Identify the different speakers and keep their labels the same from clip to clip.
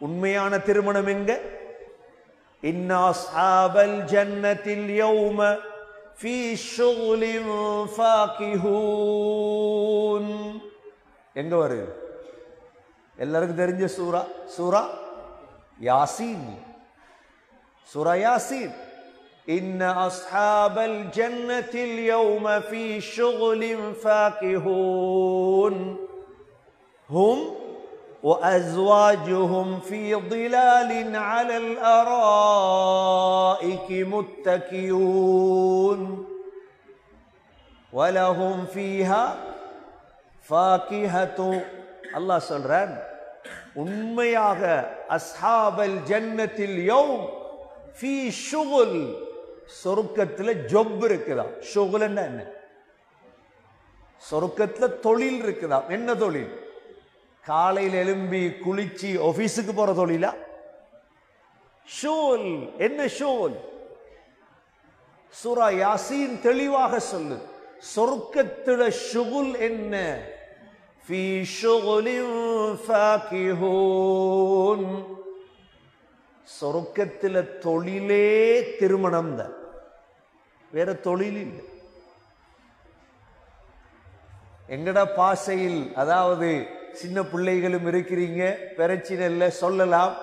Speaker 1: உண்மையான திருமணம் எங்க? இன்னா அஸ்ஹாபல் ஜன்னத்தில் யௌம ஃபீ ஷுகுலின் ஃபாகிஹூன். எங்க வருது? எல்லாருக்கும் தெரிஞ்ச சூரா யாசீன். சூரா யாசீன். إن أصحاب الجنة اليوم في شغل فاكهون هم وأزواجهم في ظلال على الأرائك متكئون ولهم فيها فاكهة. الله சொல்றான், உண்மையாக அஸ்ஹாபல் ஜன்னத்தில் யௌம் ஃபீ ஷுகுல், சொர்க்கத்துல ஜொப் இருக்குதாம். ஷுகுல்னா என்ன? சொர்க்கத்துல தொழில் இருக்குதாம். என்ன தொழில்? காலையில் எழும்பி குளிச்சு ஆபீஸுக்கு போற தொழிலா? ஷுகுல். என்ன ஷுகுல்? சூரா யாசீன் தெளிவாக சொல்லு. சொர்க்கத்துல ஷுகுல் என்ன? ஃபீ ஷுகுலின் ஃபாகிஹூன். சொர்க்கத்தில் தொழிலே திருமணம் தான், வேற தொழில் இல்லை. எங்கட பாசையில், அதாவது சின்ன பிள்ளைகளும் இருக்கிறீங்க, பிரச்சனை இல்லை, சொல்லலாம்.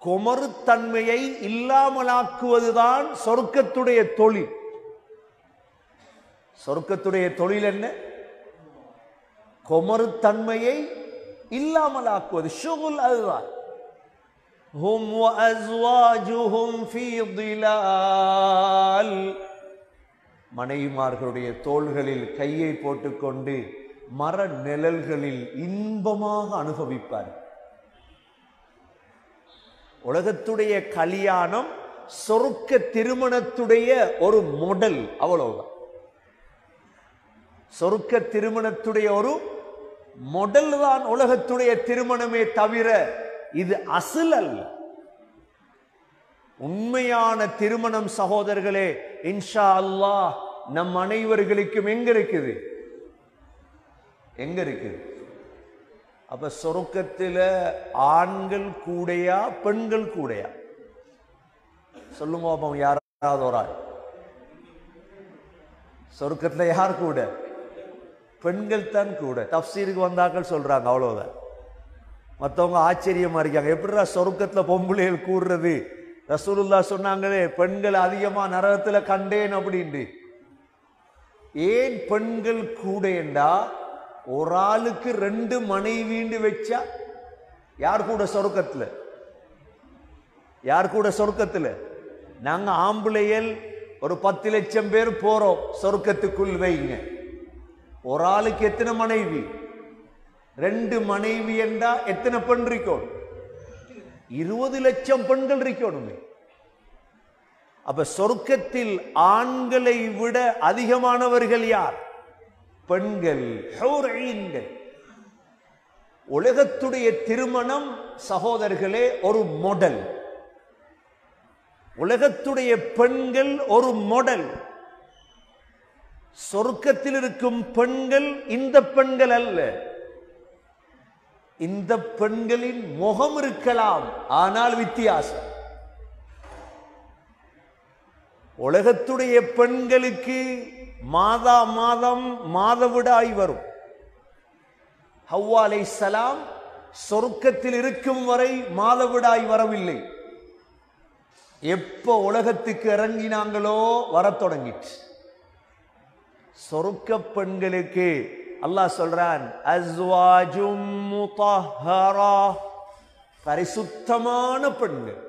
Speaker 1: குமருத்தன்மையை இல்லாமலாக்குவதுதான் சொர்க்கத்துடைய தொழில். சொர்க்கத்துடைய தொழில் என்ன? குமருத்தன்மையை இல்லாமலாக்குவது. ஷுகுல் அதுதான். هم وأزواجهم في ظلال. மனைவிமார்களுடைய தோள்களில் கையை போட்டுக்கொண்டு மர நிழல்களில் இன்பமாக அனுபவிப்பார். உலகத்துடைய கல்யாணம் சொர்க்க திருமணத்துடைய ஒரு மாடல், அவ்வளவுதான். சொர்க்க திருமணத்துடைய ஒரு மாடல் தான் உலகத்துடைய திருமணமே தவிர இது அசல் அல்ல. உண்மையான திருமணம் சகோதரர்களே, இன்ஷா அல்லாஹ் நம் அனைவர்களுக்கும் எங்க இருக்குது? எங்க இருக்குது? அப்ப சொர்க்கத்தில் ஆண்கள் கூடையா பெண்கள் கூடையா? சொல்லுங்க பாப்போம், யாராவது ஒரு ஆள். சொர்க்கத்தில் யார் கூட? பெண்கள் தான் கூட. தப்சீருக்கு வந்தாக்கள் சொல்றாங்க, அவ்வளவுதான். மற்றவங்க ஆச்சரியமா இருக்காங்க, எப்படிடா சொர்க்கத்துல பொம்பளைகள் கூடுறது? ரசூலுல்லாஹ் சொன்னாங்களே, பெண்கள் அதிகமா நரகத்துல கண்டேன் அப்படின்ட்டு. ஏன் பெண்கள் கூடேண்டா, ஒரு ஆளுக்கு 2 மனைவின்னு வச்சா யார் கூட சொர்க்கத்துல? யார் கூட சொர்க்கத்துல? நாங்க ஆம்பளையல் ஒரு 10 லட்சம் பேர் போறோம் சொர்க்கத்துக்குள் வைங்க. ஒரு ஆளுக்கு எத்தனை மனைவி? 2 மனைவி என்றா எத்தனை பெண் இருக்கணும்? 20 லட்சம் பெண்கள் இருக்கணும். அப்ப சொர்க்கத்தில் ஆண்களை விட அதிகமானவர்கள் யார்? பெண்கள், ஹூர்ஈன்கள். உலகத்துடைய திருமணம் சகோதரர்களே ஒரு மாடல். உலகத்துடைய பெண்கள் ஒரு மாடல். சொர்க்கத்தில் இருக்கும் பெண்கள் இந்த பெண்கள் அல்ல. இந்த பெண்களின் முகம் இருக்கலாம், ஆனால் வித்தியாசம். உலகத்துடைய பெண்களுக்கு மாதா மாதம் மாதவிடாய் வரும். ஹவ்வா அலைஹிஸ்ஸலாம் சொர்க்கத்தில் இருக்கும் வரை மாதவிடாய் வரவில்லை. எப்ப உலகத்துக்கு இறங்கினாங்களோ வரத் தொடங்கிட்டு. சொர்க்க பெண்களுக்கு அல்லாஹ் சொல்றான், அஸ்வாஜும் முத்தஹ்ஹரா, பரிசுத்தமான பெண்கள்.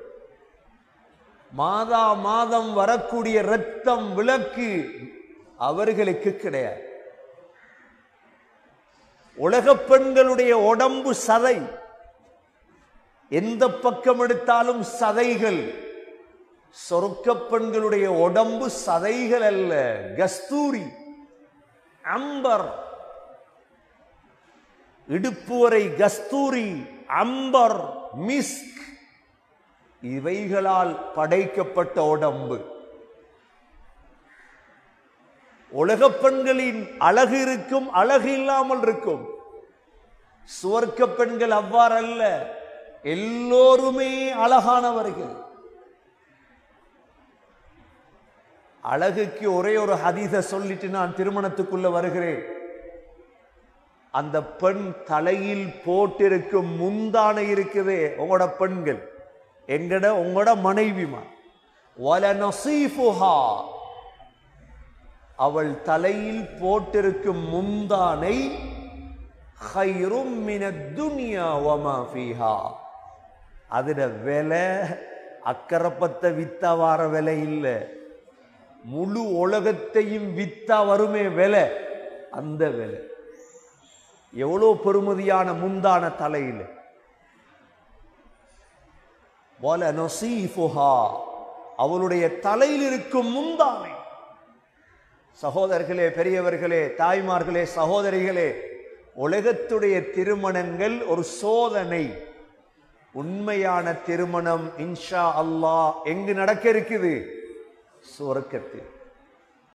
Speaker 1: மாதா மாதம் வரக்கூடிய இரத்தம் விளக்கு அவர்களுக்கு கிடையாது. உலக பெண்களுடைய உடம்பு சதை, எந்த பக்கம் எடுத்தாலும் சதைகள். சொர்க்க பெண்களுடைய உடம்பு சதைகள் அல்ல, கஸ்தூரி, அம்பர். இடுப்பு வரை கஸ்தூரி, அம்பர், மிஸ்க், இவைகளால் படைக்கப்பட்ட உடம்பு. உலக பெண்களின் அழகு இருக்கும், அழகு இல்லாமல் இருக்கும். சுவர்க்க பெண்கள் அவ்வாறல்ல. எல்லோருமே அழகானவர்கள். அழகுக்கு ஒரே ஒரு ஹதீஸ சொல்லிட்டு நான் திருமணத்துக்குள்ள வருகிறேன். அந்த பெண் தலையில் போட்டிருக்கும் முந்தானை இருக்குதே, உங்களோட பெண்கள், உங்களோட மனைவிமா, வலனஸீஃபுஹா, அவள் தலையில் போட்டிருக்கும் முந்தானை ஹைரும் மினத் துன்யா வமா ஃபீஹா, அதுட விலை அக்கரப்பத்த வித்தா வார விலை இல்லை, முழு உலகத்தையும் வித்தா வருமே விலை, அந்த விலை. எவ்வளோ பெருமதியான முந்தான தலையில். வலனஸீஃபுஹா, அவளுடைய தலையில் இருக்கும் முந்தானை. சகோதரர்களே, பெரியவர்களே, தாய்மார்களே, சகோதரிகளே, உலகத்துடைய திருமணங்கள் ஒரு சோதனை. உண்மையான திருமணம் இன்ஷா அல்லாஹ் எங்கு நடக்க இருக்குது? சொர்க்கத்தில்.